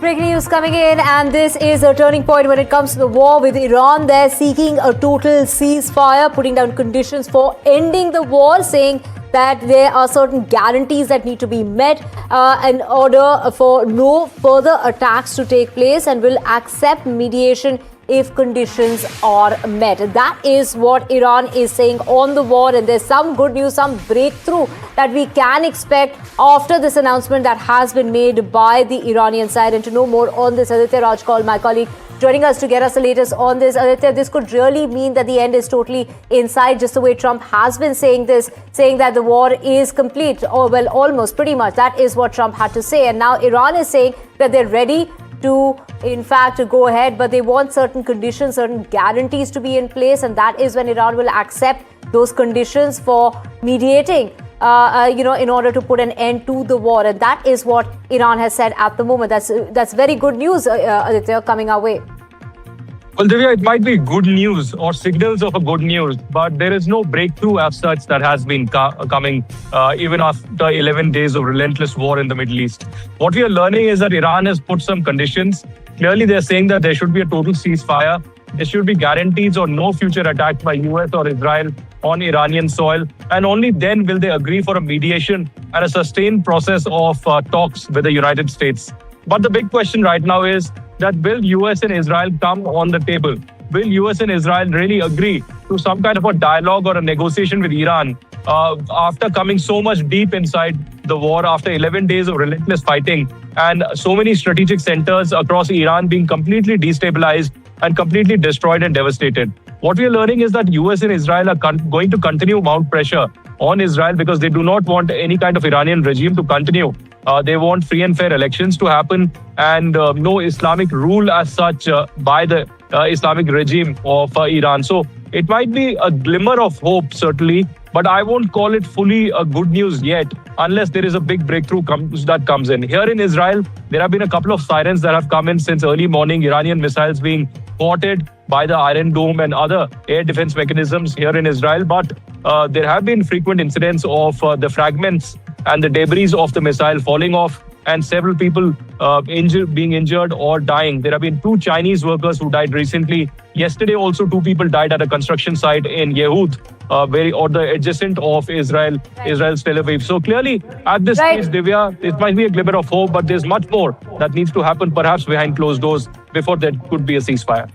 Breaking news coming in, and this is a turning point when it comes to the war with Iran. They're seeking a total ceasefire, putting down conditions for ending the war, saying that there are certain guarantees that need to be met in order for no further attacks to take place, and will accept mediation if conditions are met. That is what Iran is saying on the war, and there's some good news, some breakthrough that we can expect after this announcement that has been made by the Iranian side. And to know more on this, Aditya Rajkol, my colleague, joining us to get us the latest on this. Aditya, this could really mean that the end is totally in sight, just the way Trump has been saying this, saying that the war is complete, or well, almost pretty much. That is what Trump had to say. And now Iran is saying that they're ready to, in fact, to go ahead, but they want certain conditions, certain guarantees to be in place, and that is when Iran will accept those conditions for mediating, in order to put an end to the war. And that is what Iran has said at the moment. That's very good news, Aditya, coming our way. Well, Divya, it might be good news or signals of a good news, but there is no breakthrough as such that has been coming even after 11 days of relentless war in the Middle East. What we are learning is that Iran has put some conditions. Clearly, they're saying that there should be a total ceasefire. There should be guarantees on no future attacks by US or Israel on Iranian soil. And only then will they agree for a mediation and a sustained process of talks with the United States. But the big question right now is that will US and Israel come on the table? Will US and Israel really agree to some kind of a dialogue or a negotiation with Iran after coming so much deep inside the war, after 11 days of relentless fighting and so many strategic centers across Iran being completely destabilized and completely destroyed and devastated? What we are learning is that US and Israel are going to continue mount pressure on Israel because they do not want any kind of Iranian regime to continue. They want free and fair elections to happen and no Islamic rule as such by the Islamic regime of Iran. So it might be a glimmer of hope, certainly, but I won't call it fully a good news yet unless there is a big breakthrough that comes in. Here in Israel, there have been a couple of sirens that have come in since early morning, Iranian missiles being spotted by the Iron Dome and other air defense mechanisms here in Israel. But there have been frequent incidents of the fragments and the debris of the missile falling off and several people being injured or dying. There have been 2 Chinese workers who died recently. Yesterday, also 2 people died at a construction site in Yehud, or the adjacent of Israel's Tel Aviv. So clearly, at this stage, Divya, it might be a glimmer of hope, but there's much more that needs to happen, perhaps behind closed doors, before there could be a ceasefire.